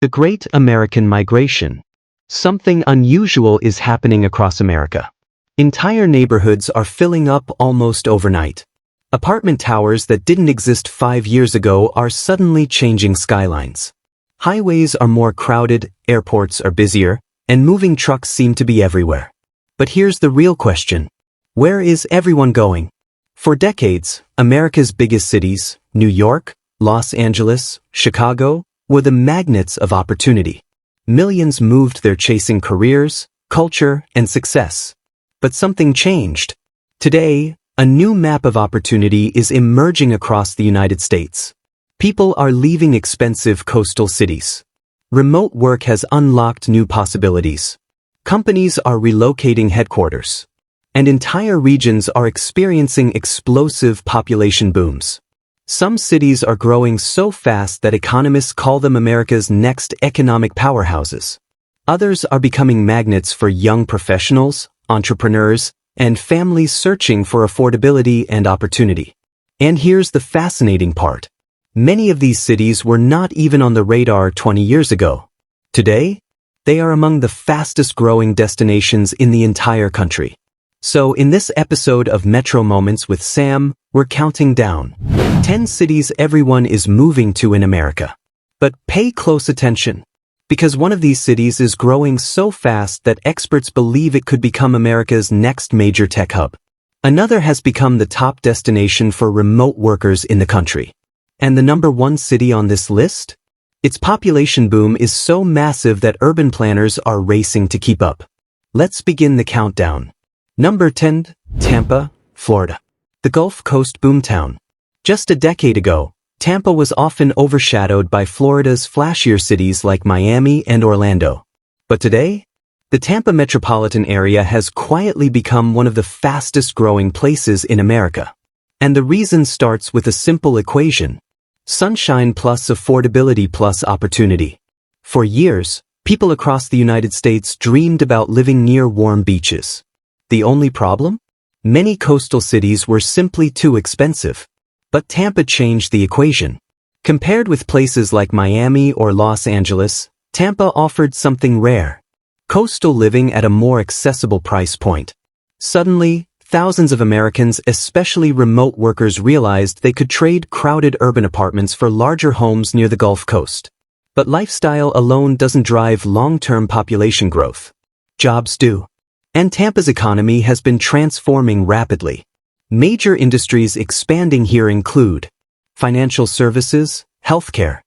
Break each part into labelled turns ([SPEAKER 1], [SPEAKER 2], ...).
[SPEAKER 1] The Great American Migration. Something unusual is happening across America. Entire neighborhoods are filling up almost overnight. Apartment towers that didn't exist 5 years ago are suddenly changing skylines. Highways are more crowded, airports are busier, and moving trucks seem to be everywhere. But here's the real question. Where is everyone going? For decades, America's biggest cities, New York, Los Angeles, Chicago, were the magnets of opportunity. Millions moved there chasing careers, culture, and success. But something changed. Today, a new map of opportunity is emerging across the United States. People are leaving expensive coastal cities. Remote work has unlocked new possibilities. Companies are relocating headquarters. And entire regions are experiencing explosive population booms. Some cities are growing so fast that economists call them America's next economic powerhouses. Others are becoming magnets for young professionals, entrepreneurs, and families searching for affordability and opportunity. And here's the fascinating part. Many of these cities were not even on the radar 20 years ago. Today, they are among the fastest growing destinations in the entire country. So in this episode of Metro Moments with Sam, we're counting down 10 cities everyone is moving to in America. But pay close attention, because one of these cities is growing so fast that experts believe it could become America's next major tech hub. Another has become the top destination for remote workers in the country. And the number one city on this list? Its population boom is so massive that urban planners are racing to keep up. Let's begin the countdown. Number 10, Tampa, Florida. The Gulf Coast boomtown. Just a decade ago, Tampa was often overshadowed by Florida's flashier cities like Miami and Orlando. But today, the Tampa metropolitan area has quietly become one of the fastest growing places in America. And the reason starts with a simple equation. Sunshine plus affordability plus opportunity. For years, people across the United States dreamed about living near warm beaches. The only problem? Many coastal cities were simply too expensive. But Tampa changed the equation. Compared with places like Miami or Los Angeles, Tampa offered something rare. Coastal living at a more accessible price point. Suddenly, thousands of Americans, especially remote workers, realized they could trade crowded urban apartments for larger homes near the Gulf Coast. But lifestyle alone doesn't drive long-term population growth. Jobs do. And Tampa's economy has been transforming rapidly. Major industries expanding here include financial services, healthcare,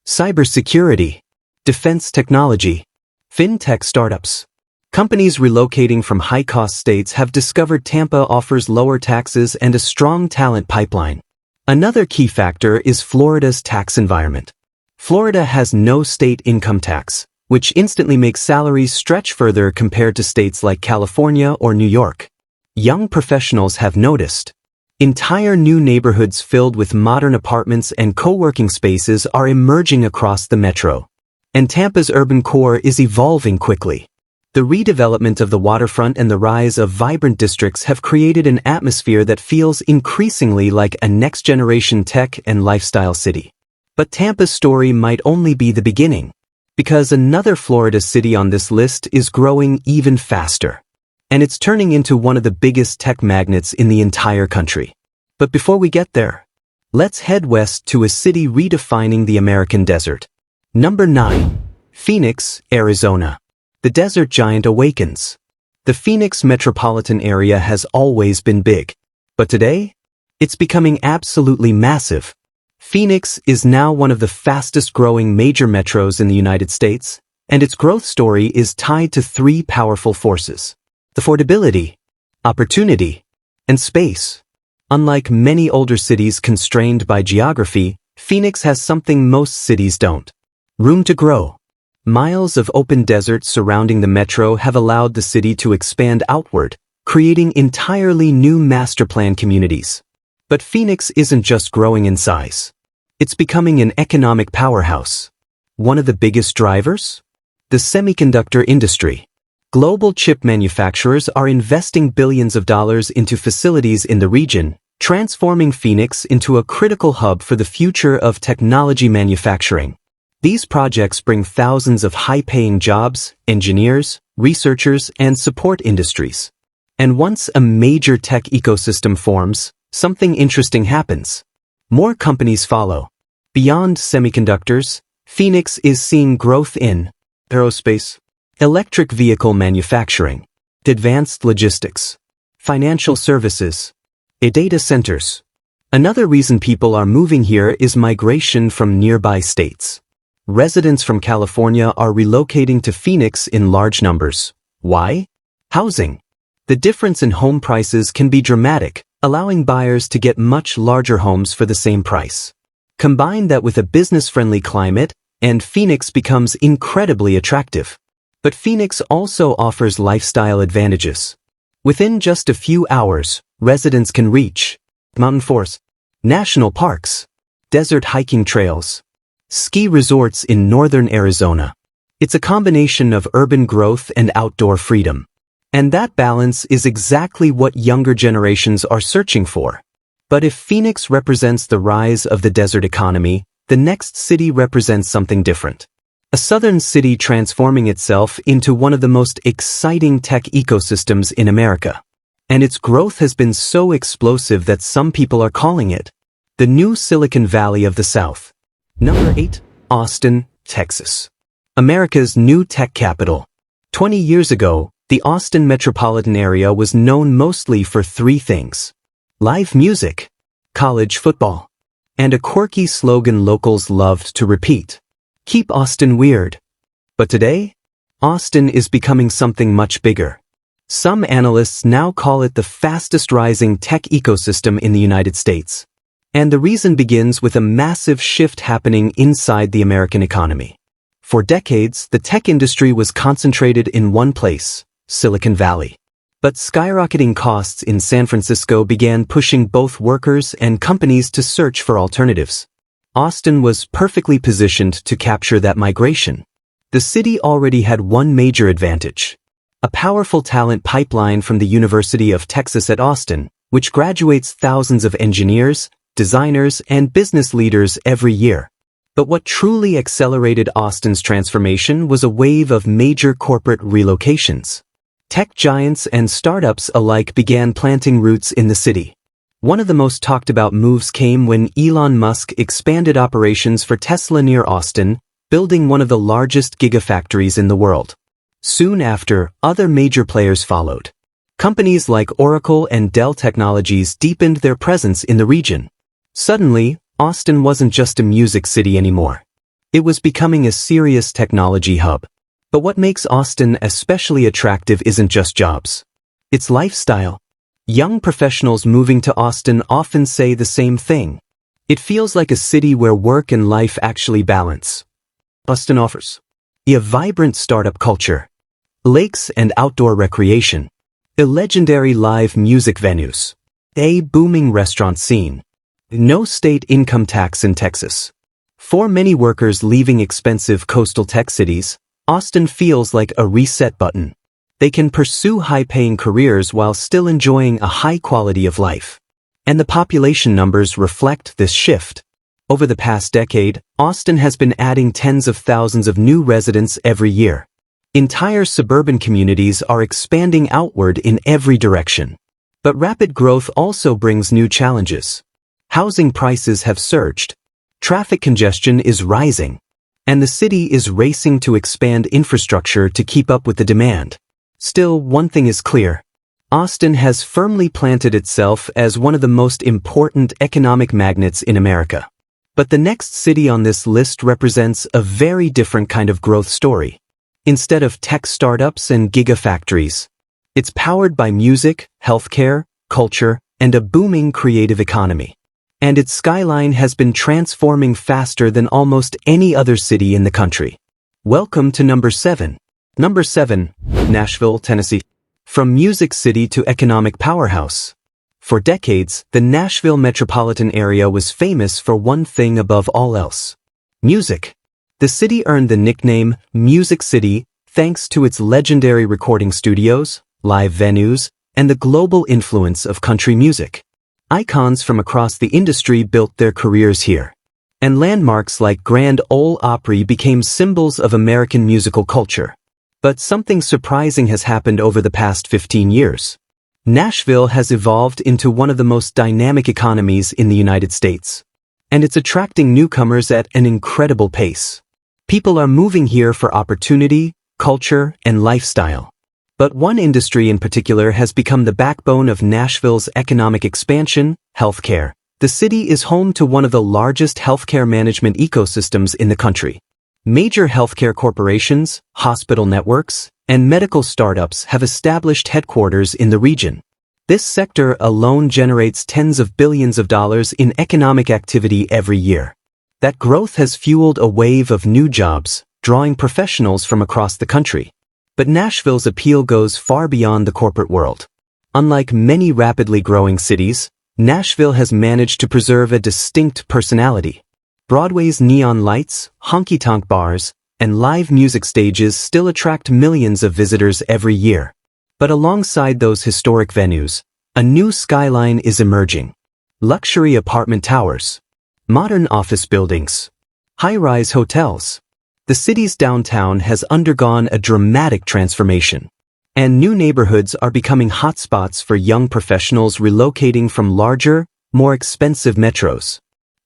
[SPEAKER 1] cybersecurity, defense technology, fintech startups. Companies relocating from high-cost states have discovered Tampa offers lower taxes and a strong talent pipeline. Another key factor is Florida's tax environment. Florida has no state income tax, which instantly makes salaries stretch further compared to states like California or New York. Young professionals have noticed. Entire new neighborhoods filled with modern apartments and co-working spaces are emerging across the metro. And Tampa's urban core is evolving quickly. The redevelopment of the waterfront and the rise of vibrant districts have created an atmosphere that feels increasingly like a next-generation tech and lifestyle city. But Tampa's story might only be the beginning. Because another Florida city on this list is growing even faster. And it's turning into one of the biggest tech magnets in the entire country. But before we get there, let's head west to a city redefining the American desert. Number 9. Phoenix, Arizona. The desert giant awakens. The Phoenix metropolitan area has always been big. But today, it's becoming absolutely massive. Phoenix is now one of the fastest growing major metros in the United States, and its growth story is tied to three powerful forces: affordability, opportunity, and space. Unlike many older cities constrained by geography, Phoenix has something most cities don't: room to grow. Miles of open desert surrounding the metro have allowed the city to expand outward, creating entirely new master plan communities. But Phoenix isn't just growing in size. It's becoming an economic powerhouse. One of the biggest drivers? The semiconductor industry. Global chip manufacturers are investing billions of dollars into facilities in the region, transforming Phoenix into a critical hub for the future of technology manufacturing. These projects bring thousands of high-paying jobs, engineers, researchers, and support industries. And once a major tech ecosystem forms, something interesting happens. More companies follow. Beyond semiconductors, Phoenix is seeing growth in aerospace, electric vehicle manufacturing, advanced logistics, financial services, and data centers. Another reason people are moving here is migration from nearby states. Residents from California are relocating to Phoenix in large numbers. Why? Housing. The difference in home prices can be dramatic, allowing buyers to get much larger homes for the same price. Combine that with a business-friendly climate, and Phoenix becomes incredibly attractive. But Phoenix also offers lifestyle advantages. Within just a few hours, residents can reach mountain forests, national parks, desert hiking trails, ski resorts in northern Arizona. It's a combination of urban growth and outdoor freedom. And that balance is exactly what younger generations are searching for. But if Phoenix represents the rise of the desert economy, the next city represents something different. A southern city transforming itself into one of the most exciting tech ecosystems in America. And its growth has been so explosive that some people are calling it the new Silicon Valley of the South. Number 8. Austin, Texas. America's new tech capital. 20 years ago, the Austin metropolitan area was known mostly for three things: live music, college football, and a quirky slogan locals loved to repeat: keep Austin weird. But today, Austin is becoming something much bigger. Some analysts now call it the fastest rising tech ecosystem in the United States. And the reason begins with a massive shift happening inside the American economy. For decades, the tech industry was concentrated in one place, Silicon Valley. But skyrocketing costs in San Francisco began pushing both workers and companies to search for alternatives. Austin was perfectly positioned to capture that migration. The city already had one major advantage: a powerful talent pipeline from the University of Texas at Austin, which graduates thousands of engineers, designers, and business leaders every year. But what truly accelerated Austin's transformation was a wave of major corporate relocations. Tech giants and startups alike began planting roots in the city. One of the most talked about moves came when Elon Musk expanded operations for Tesla near Austin, building one of the largest gigafactories in the world. Soon after, other major players followed. Companies like Oracle and Dell Technologies deepened their presence in the region. Suddenly, Austin wasn't just a music city anymore. It was becoming a serious technology hub. But what makes Austin especially attractive isn't just jobs. It's lifestyle. Young professionals moving to Austin often say the same thing. It feels like a city where work and life actually balance. Austin offers a vibrant startup culture, lakes and outdoor recreation, a legendary live music venues, a booming restaurant scene, no state income tax in Texas. For many workers leaving expensive coastal tech cities, Austin feels like a reset button. They can pursue high-paying careers while still enjoying a high quality of life. And the population numbers reflect this shift. Over the past decade, Austin has been adding tens of thousands of new residents every year. Entire suburban communities are expanding outward in every direction. But rapid growth also brings new challenges. Housing prices have surged. Traffic congestion is rising. And the city is racing to expand infrastructure to keep up with the demand. Still, one thing is clear. Austin has firmly planted itself as one of the most important economic magnets in America. But the next city on this list represents a very different kind of growth story. Instead of tech startups and gigafactories, it's powered by music, healthcare, culture, and a booming creative economy. And its skyline has been transforming faster than almost any other city in the country. Welcome to number 7. Number 7, Nashville, Tennessee. From music city to economic powerhouse. For decades, the Nashville metropolitan area was famous for one thing above all else: music. The city earned the nickname Music City thanks to its legendary recording studios, live venues, and the global influence of country music. Icons from across the industry built their careers here. and landmarks like Grand Ole Opry became symbols of American musical culture. But something surprising has happened over the past 15 years. Nashville has evolved into one of the most dynamic economies in the United States. And it's attracting newcomers at an incredible pace. People are moving here for opportunity, culture, and lifestyle. But one industry in particular has become the backbone of Nashville's economic expansion: healthcare. The city is home to one of the largest healthcare management ecosystems in the country. Major healthcare corporations, hospital networks, and medical startups have established headquarters in the region. This sector alone generates tens of billions of dollars in economic activity every year. That growth has fueled a wave of new jobs, drawing professionals from across the country. But Nashville's appeal goes far beyond the corporate world. Unlike many rapidly growing cities, Nashville has managed to preserve a distinct personality. Broadway's neon lights, honky-tonk bars, and live music stages still attract millions of visitors every year. But alongside those historic venues, a new skyline is emerging. Luxury apartment towers, modern office buildings, high-rise hotels. The city's downtown has undergone a dramatic transformation, and new neighborhoods are becoming hotspots for young professionals relocating from larger, more expensive metros.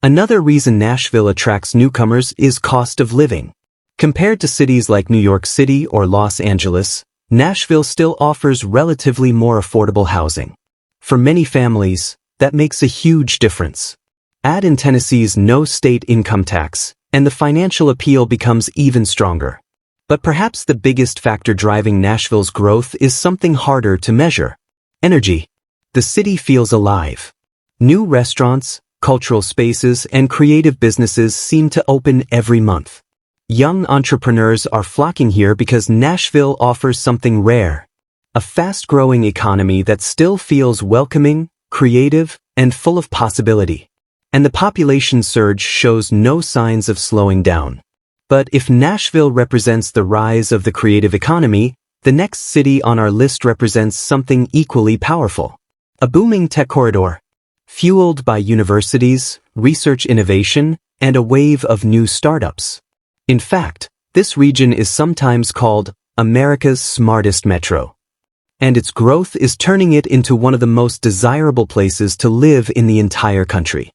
[SPEAKER 1] Another reason Nashville attracts newcomers is cost of living. Compared to cities like New York City or Los Angeles, Nashville still offers relatively more affordable housing. For many families, that makes a huge difference. Add in Tennessee's no state income tax, and the financial appeal becomes even stronger. But perhaps the biggest factor driving Nashville's growth is something harder to measure: energy. The city feels alive. New restaurants, cultural spaces, and creative businesses seem to open every month. Young entrepreneurs are flocking here because Nashville offers something rare: a fast-growing economy that still feels welcoming, creative, and full of possibility. And the population surge shows no signs of slowing down. But if Nashville represents the rise of the creative economy, the next city on our list represents something equally powerful: a booming tech corridor, fueled by universities, research innovation, and a wave of new startups. In fact, this region is sometimes called America's smartest metro. And its growth is turning it into one of the most desirable places to live in the entire country.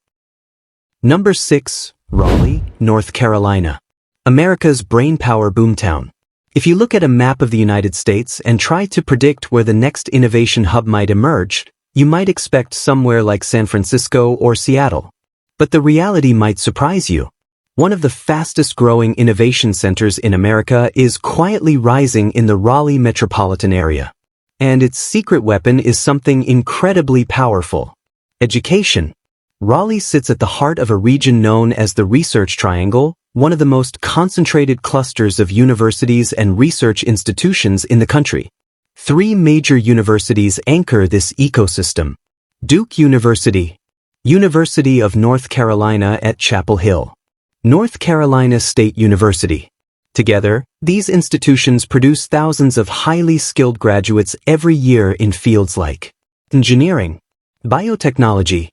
[SPEAKER 1] Number 6, Raleigh, North Carolina. America's brainpower boomtown. If you look at a map of the United States and try to predict where the next innovation hub might emerge, you might expect somewhere like San Francisco or Seattle. But the reality might surprise you. One of the fastest growing innovation centers in America is quietly rising in the Raleigh metropolitan area. And its secret weapon is something incredibly powerful: education. Raleigh sits at the heart of a region known as the Research Triangle, one of the most concentrated clusters of universities and research institutions in the country. 3 major universities anchor this ecosystem: Duke University, University of North Carolina at Chapel Hill, North Carolina State University. Together, these institutions produce thousands of highly skilled graduates every year in fields like engineering, biotechnology,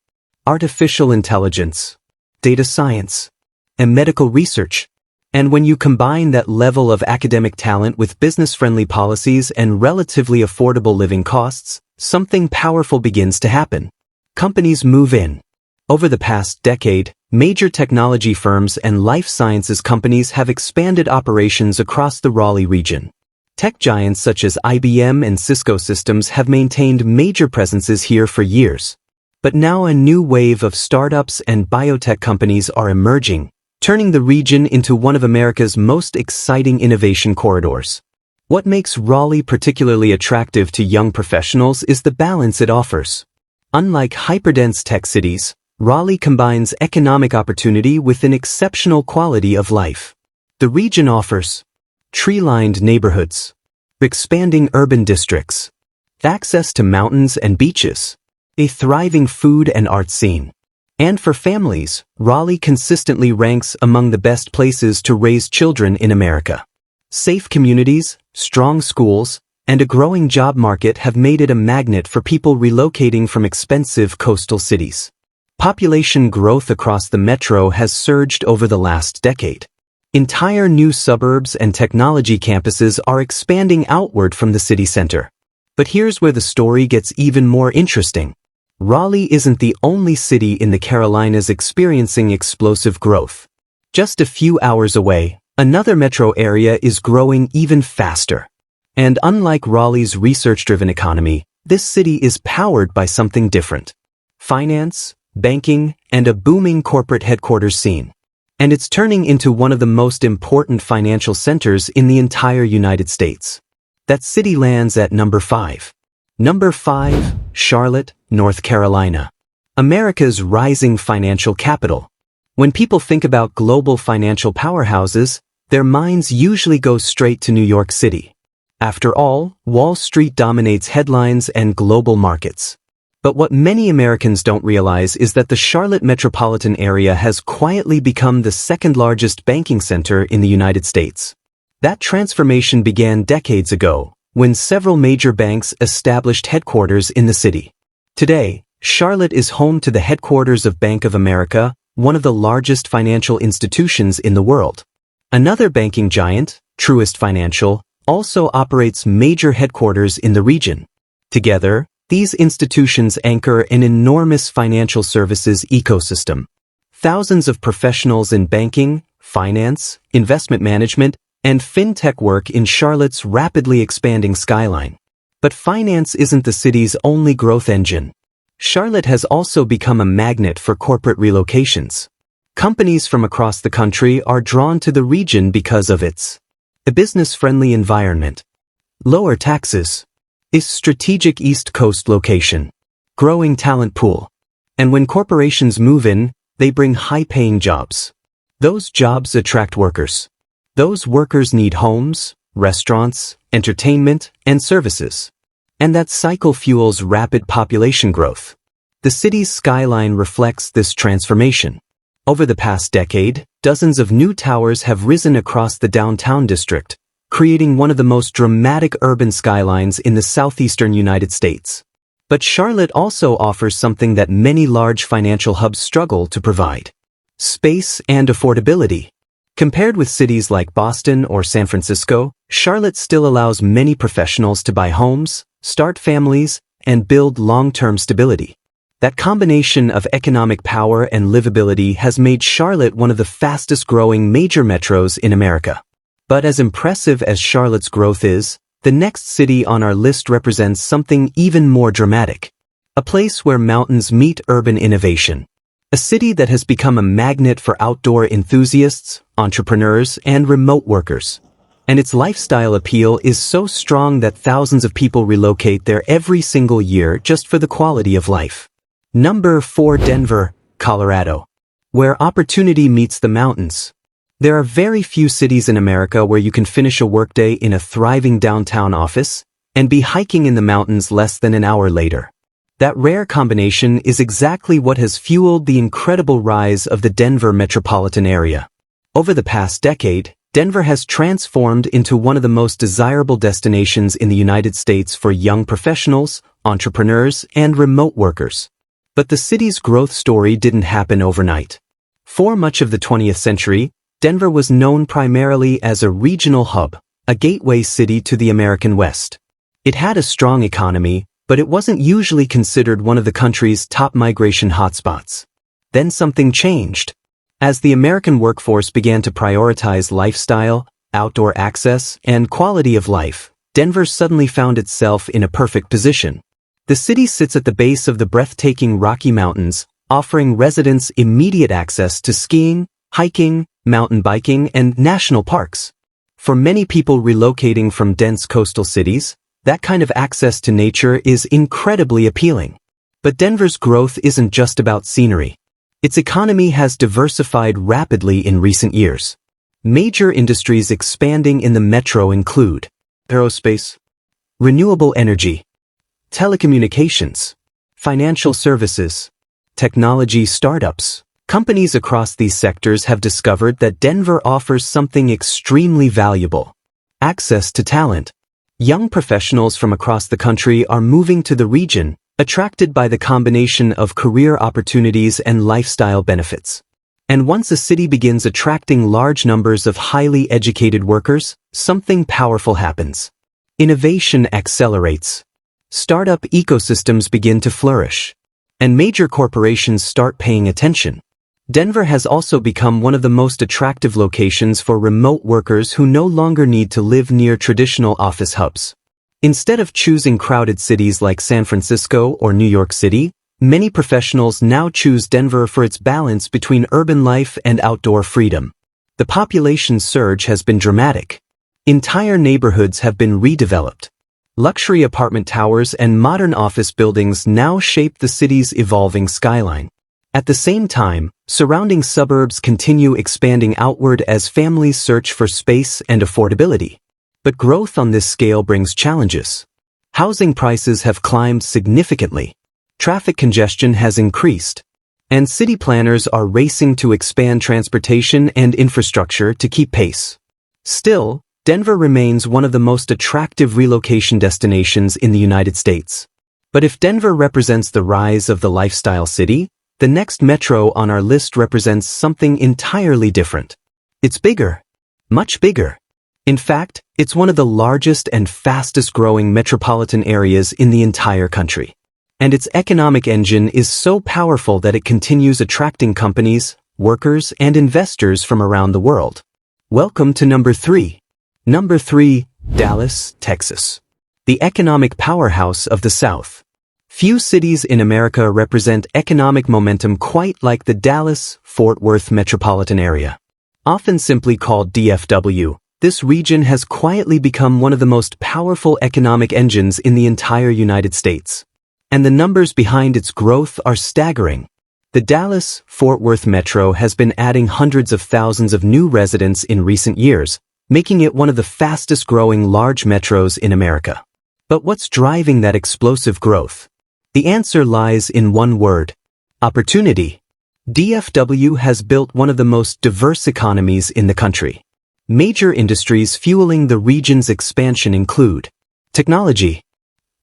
[SPEAKER 1] artificial intelligence, data science, and medical research. And when you combine that level of academic talent with business-friendly policies and relatively affordable living costs, something powerful begins to happen. Companies move in. Over the past decade, major technology firms and life sciences companies have expanded operations across the Raleigh region. Tech giants such as IBM and Cisco Systems have maintained major presences here for years. But now a new wave of startups and biotech companies are emerging, turning the region into one of America's most exciting innovation corridors. What makes Raleigh particularly attractive to young professionals is the balance it offers. Unlike hyperdense tech cities, Raleigh combines economic opportunity with an exceptional quality of life. The region offers tree-lined neighborhoods, expanding urban districts, access to mountains and beaches, a thriving food and art scene. And for families, Raleigh consistently ranks among the best places to raise children in America. Safe communities, strong schools, and a growing job market have made it a magnet for people relocating from expensive coastal cities. population growth across the metro has surged over the last decade. Entire new suburbs and technology campuses are expanding outward from the city center. But here's where the story gets even more interesting. Raleigh isn't the only city in the Carolinas experiencing explosive growth. Just a few hours away, another metro area is growing even faster. And unlike Raleigh's research-driven economy, this city is powered by something different. Finance, banking, and a booming corporate headquarters scene. And it's turning into one of the most important financial centers in the entire United States. That city lands at number 5. Number 5, Charlotte, North Carolina. America's rising financial capital. When people think about global financial powerhouses, their minds usually go straight to New York City. After all, Wall Street dominates headlines and global markets. But what many Americans don't realize is that the Charlotte metropolitan area has quietly become the second-largest banking center in the United States. That transformation began decades ago, when several major banks established headquarters in the city. Today, Charlotte is home to the headquarters of Bank of America, one of the largest financial institutions in the world. Another banking giant, Truist Financial, also operates major headquarters in the region. Together, these institutions anchor an enormous financial services ecosystem. Thousands of professionals in banking, finance, investment management, and fintech work in Charlotte's rapidly expanding skyline. But finance isn't the city's only growth engine. Charlotte has also become a magnet for corporate relocations. Companies from across the country are drawn to the region because of its business-friendly environment, lower taxes, its strategic East Coast location, growing talent pool. And when corporations move in, they bring high-paying jobs. Those jobs attract workers. Those workers need homes, restaurants, entertainment, and services. And that cycle fuels rapid population growth. The city's skyline reflects this transformation. Over the past decade, dozens of new towers have risen across the downtown district, creating one of the most dramatic urban skylines in the southeastern United States. But Charlotte also offers something that many large financial hubs struggle to provide: space and affordability. Compared with cities like Boston or San Francisco, Charlotte still allows many professionals to buy homes, start families, and build long-term stability. That combination of economic power and livability has made Charlotte one of the fastest-growing major metros in America. But as impressive as Charlotte's growth is, the next city on our list represents something even more dramatic. A place where mountains meet urban innovation. A city that has become a magnet for outdoor enthusiasts, entrepreneurs, and remote workers. And its lifestyle appeal is so strong that thousands of people relocate there every single year just for the quality of life. Number 4, Denver, Colorado. Where opportunity meets the mountains. There are very few cities in America where you can finish a workday in a thriving downtown office and be hiking in the mountains less than an hour later. That rare combination is exactly what has fueled the incredible rise of the Denver metropolitan area. Over the past decade, Denver has transformed into one of the most desirable destinations in the United States for young professionals, entrepreneurs, and remote workers. But the city's growth story didn't happen overnight. For much of the 20th century, Denver was known primarily as a regional hub, a gateway city to the American West. It had a strong economy, but it wasn't usually considered one of the country's top migration hotspots. Then something changed. As the American workforce began to prioritize lifestyle, outdoor access, and quality of life, Denver suddenly found itself in a perfect position. The city sits at the base of the breathtaking Rocky Mountains, offering residents immediate access to skiing, hiking, mountain biking, and national parks. For many people relocating from dense coastal cities, that kind of access to nature is incredibly appealing. But Denver's growth isn't just about scenery. Its economy has diversified rapidly in recent years. Major industries expanding in the metro include aerospace, renewable energy, telecommunications, financial services, technology startups. Companies across these sectors have discovered that Denver offers something extremely valuable: access to talent. Young professionals from across the country are moving to the region, attracted by the combination of career opportunities and lifestyle benefits. And once a city begins attracting large numbers of highly educated workers, something powerful happens. Innovation accelerates. Startup ecosystems begin to flourish. And major corporations start paying attention. Denver has also become one of the most attractive locations for remote workers who no longer need to live near traditional office hubs. Instead of choosing crowded cities like San Francisco or New York City, many professionals now choose Denver for its balance between urban life and outdoor freedom. The population surge has been dramatic. Entire neighborhoods have been redeveloped. Luxury apartment towers and modern office buildings now shape the city's evolving skyline. At the same time, surrounding suburbs continue expanding outward as families search for space and affordability. But growth on this scale brings challenges. Housing prices have climbed significantly. Traffic congestion has increased. And city planners are racing to expand transportation and infrastructure to keep pace. Still, Denver remains one of the most attractive relocation destinations in the United States. But if Denver represents the rise of the lifestyle city, the next metro on our list represents something entirely different. It's bigger. Much bigger. In fact, it's one of the largest and fastest-growing metropolitan areas in the entire country. And its economic engine is so powerful that it continues attracting companies, workers, and investors from around the world. Welcome to number 3. Number 3, Dallas, Texas. The economic powerhouse of the South. Few cities in America represent economic momentum quite like the Dallas-Fort Worth metropolitan area. Often simply called DFW, this region has quietly become one of the most powerful economic engines in the entire United States. And the numbers behind its growth are staggering. The Dallas-Fort Worth metro has been adding hundreds of thousands of new residents in recent years, making it one of the fastest-growing large metros in America. But what's driving that explosive growth? The answer lies in one word: opportunity. DFW has built one of the most diverse economies in the country. Major industries fueling the region's expansion include technology,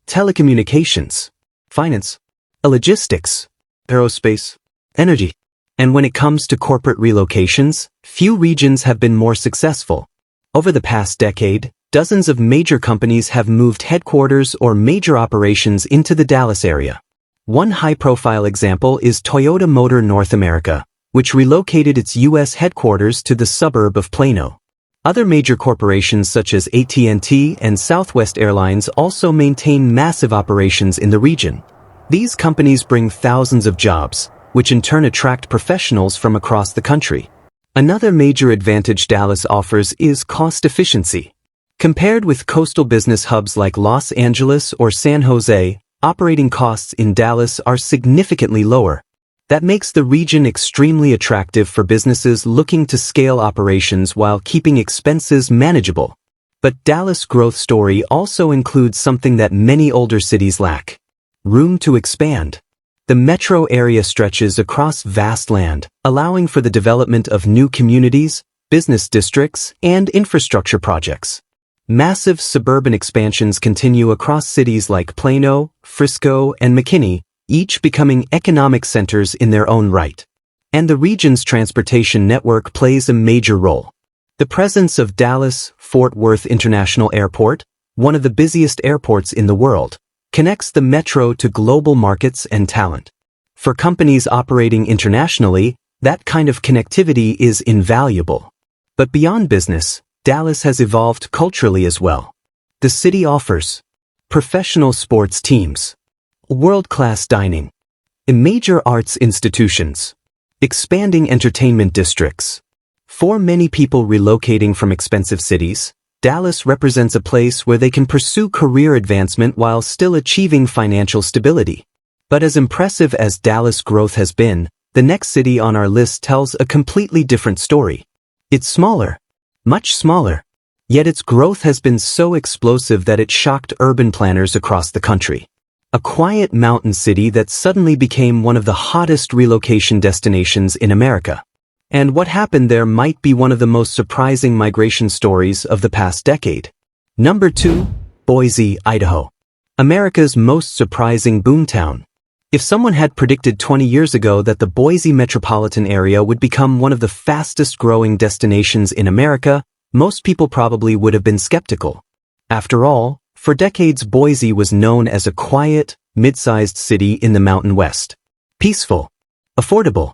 [SPEAKER 1] telecommunications, finance, logistics, aerospace, energy. And when it comes to corporate relocations, few regions have been more successful. Over the past decade, dozens of major companies have moved headquarters or major operations into the Dallas area. One high-profile example is Toyota Motor North America, which relocated its U.S. headquarters to the suburb of Plano. Other major corporations such as AT&T and Southwest Airlines also maintain massive operations in the region. These companies bring thousands of jobs, which in turn attract professionals from across the country. Another major advantage Dallas offers is cost efficiency. Compared with coastal business hubs like Los Angeles or San Jose, operating costs in Dallas are significantly lower. That makes the region extremely attractive for businesses looking to scale operations while keeping expenses manageable. But Dallas' growth story also includes something that many older cities lack: room to expand. The metro area stretches across vast land, allowing for the development of new communities, business districts, and infrastructure projects. Massive suburban expansions continue across cities like Plano, Frisco, and McKinney, each becoming economic centers in their own right. And the region's transportation network plays a major role. The presence of Dallas-Fort Worth International Airport, one of the busiest airports in the world, connects the metro to global markets and talent. For companies operating internationally, that kind of connectivity is invaluable. But beyond business, Dallas has evolved culturally as well. The city offers professional sports teams, world-class dining, major arts institutions, expanding entertainment districts. For many people relocating from expensive cities, Dallas represents a place where they can pursue career advancement while still achieving financial stability. But as impressive as Dallas' growth has been, the next city on our list tells a completely different story. It's smaller. Much smaller. Yet its growth has been so explosive that it shocked urban planners across the country. A quiet mountain city that suddenly became one of the hottest relocation destinations in America. And what happened there might be one of the most surprising migration stories of the past decade. Number 2, Boise, Idaho. America's most surprising boomtown. If someone had predicted 20 years ago that the Boise metropolitan area would become one of the fastest-growing destinations in America, most people probably would have been skeptical. After all, for decades Boise was known as a quiet, mid-sized city in the Mountain West. Peaceful, affordable,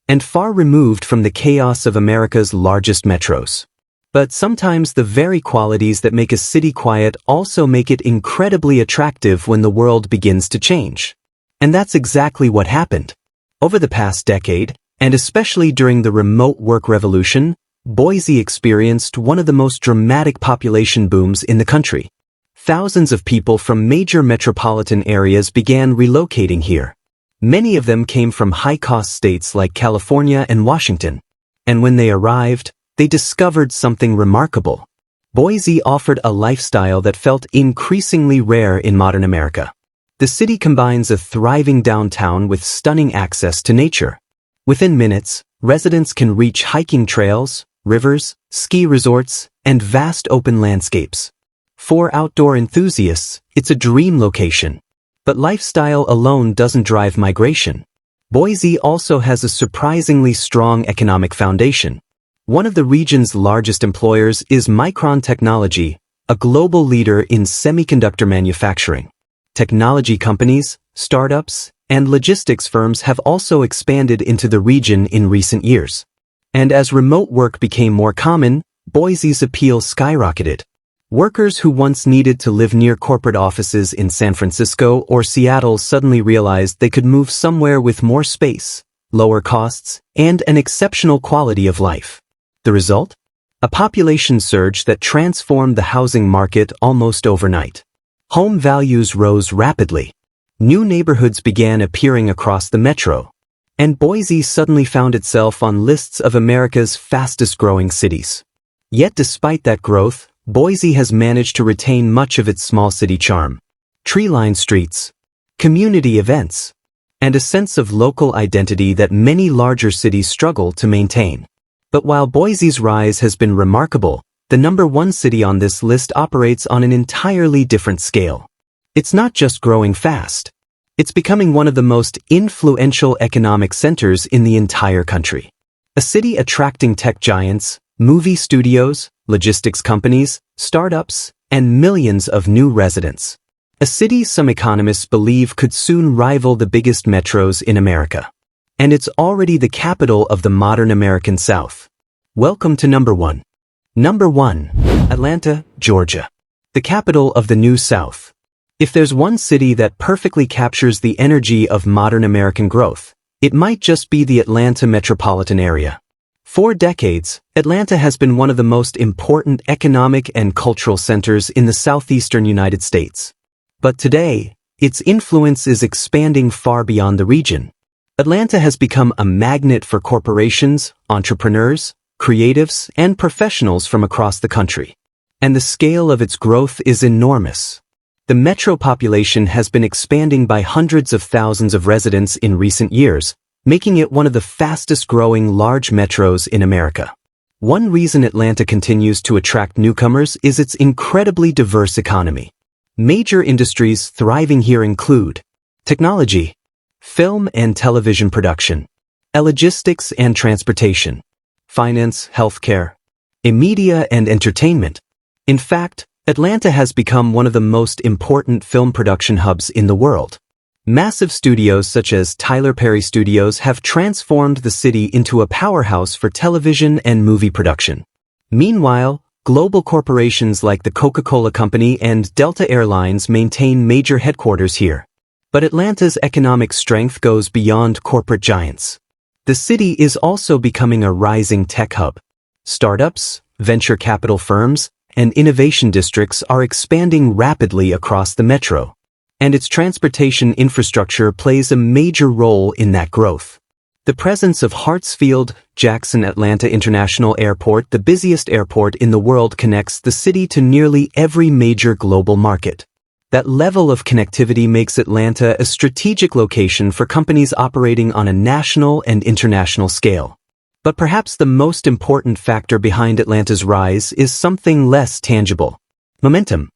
[SPEAKER 1] and far removed from the chaos of America's largest metros. But sometimes the very qualities that make a city quiet also make it incredibly attractive when the world begins to change. And that's exactly what happened. Over the past decade, and especially during the remote work revolution, Boise experienced one of the most dramatic population booms in the country. Thousands of people from major metropolitan areas began relocating here. Many of them came from high-cost states like California and Washington. And when they arrived, they discovered something remarkable. Boise offered a lifestyle that felt increasingly rare in modern America. The city combines a thriving downtown with stunning access to nature. Within minutes, residents can reach hiking trails, rivers, ski resorts, and vast open landscapes. For outdoor enthusiasts, it's a dream location. But lifestyle alone doesn't drive migration. Boise also has a surprisingly strong economic foundation. One of the region's largest employers is Micron Technology, a global leader in semiconductor manufacturing. Technology companies, startups, and logistics firms have also expanded into the region in recent years. And as remote work became more common, Boise's appeal skyrocketed. Workers who once needed to live near corporate offices in San Francisco or Seattle suddenly realized they could move somewhere with more space, lower costs, and an exceptional quality of life. The result? A population surge that transformed the housing market almost overnight. Home values rose rapidly. New neighborhoods began appearing across the metro. And Boise suddenly found itself on lists of America's fastest-growing cities. Yet despite that growth, Boise has managed to retain much of its small city charm. Tree-lined streets, community events, and a sense of local identity that many larger cities struggle to maintain. But while Boise's rise has been remarkable, the number one city on this list operates on an entirely different scale. It's not just growing fast. It's becoming one of the most influential economic centers in the entire country. A city attracting tech giants, movie studios, logistics companies, startups, and millions of new residents. A city some economists believe could soon rival the biggest metros in America. And it's already the capital of the modern American South. Welcome to number 1. Number 1. Atlanta, Georgia. The capital of the New South. If there's one city that perfectly captures the energy of modern American growth, it might just be the Atlanta metropolitan area. For decades, Atlanta has been one of the most important economic and cultural centers in the southeastern United States. But today, its influence is expanding far beyond the region. Atlanta has become a magnet for corporations, entrepreneurs, creatives, and professionals from across the country. And the scale of its growth is enormous. The metro population has been expanding by hundreds of thousands of residents in recent years, making it one of the fastest-growing large metros in America. One reason Atlanta continues to attract newcomers is its incredibly diverse economy. Major industries thriving here include technology, film and television production, logistics and transportation, finance, healthcare, media and entertainment. In fact, Atlanta has become one of the most important film production hubs in the world. Massive studios such as Tyler Perry Studios have transformed the city into a powerhouse for television and movie production. Meanwhile, global corporations like the Coca-Cola Company and Delta Airlines maintain major headquarters here. But Atlanta's economic strength goes beyond corporate giants. The city is also becoming a rising tech hub. Startups, venture capital firms, and innovation districts are expanding rapidly across the metro. And its transportation infrastructure plays a major role in that growth. The presence of Hartsfield-Jackson Atlanta International Airport, the busiest airport in the world, connects the city to nearly every major global market. That level of connectivity makes Atlanta a strategic location for companies operating on a national and international scale. But perhaps the most important factor behind Atlanta's rise is something less tangible: momentum.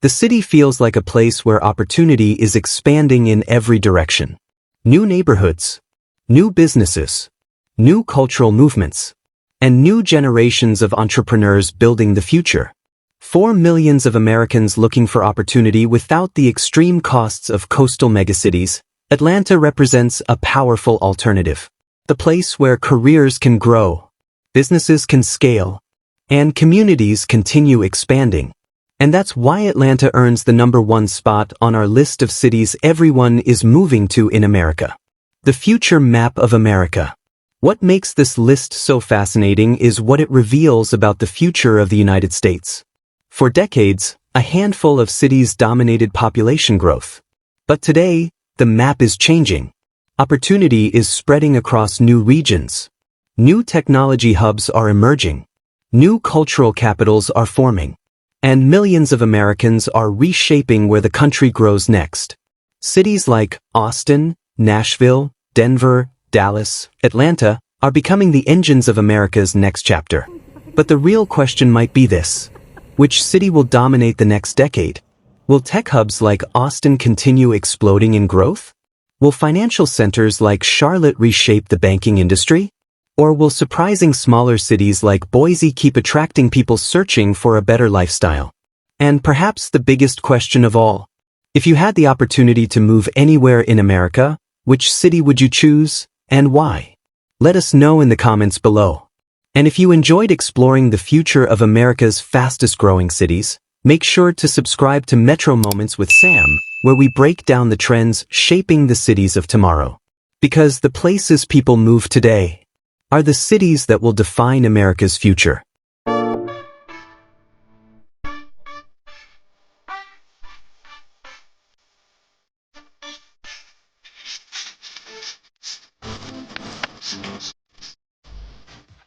[SPEAKER 1] The city feels like a place where opportunity is expanding in every direction. New neighborhoods, new businesses, new cultural movements, and new generations of entrepreneurs building the future. For millions of Americans looking for opportunity without the extreme costs of coastal megacities, Atlanta represents a powerful alternative. The place where careers can grow, businesses can scale, and communities continue expanding. And that's why Atlanta earns the #1 spot on our list of cities everyone is moving to in America. The future map of America. What makes this list so fascinating is what it reveals about the future of the United States. For decades, a handful of cities dominated population growth. But today, the map is changing. Opportunity is spreading across new regions. New technology hubs are emerging. New cultural capitals are forming. And millions of Americans are reshaping where the country grows next. Cities like Austin, Nashville, Denver, Dallas, Atlanta are becoming the engines of America's next chapter. But the real question might be this: which city will dominate the next decade? Will tech hubs like Austin continue exploding in growth? Will financial centers like Charlotte reshape the banking industry? Or will surprising smaller cities like Boise keep attracting people searching for a better lifestyle? And perhaps the biggest question of all: if you had the opportunity to move anywhere in America, which city would you choose, and why? Let us know in the comments below. And if you enjoyed exploring the future of America's fastest-growing cities, make sure to subscribe to Metro Moments with Sam, where we break down the trends shaping the cities of tomorrow. Because the places people move today are the cities that will define America's future.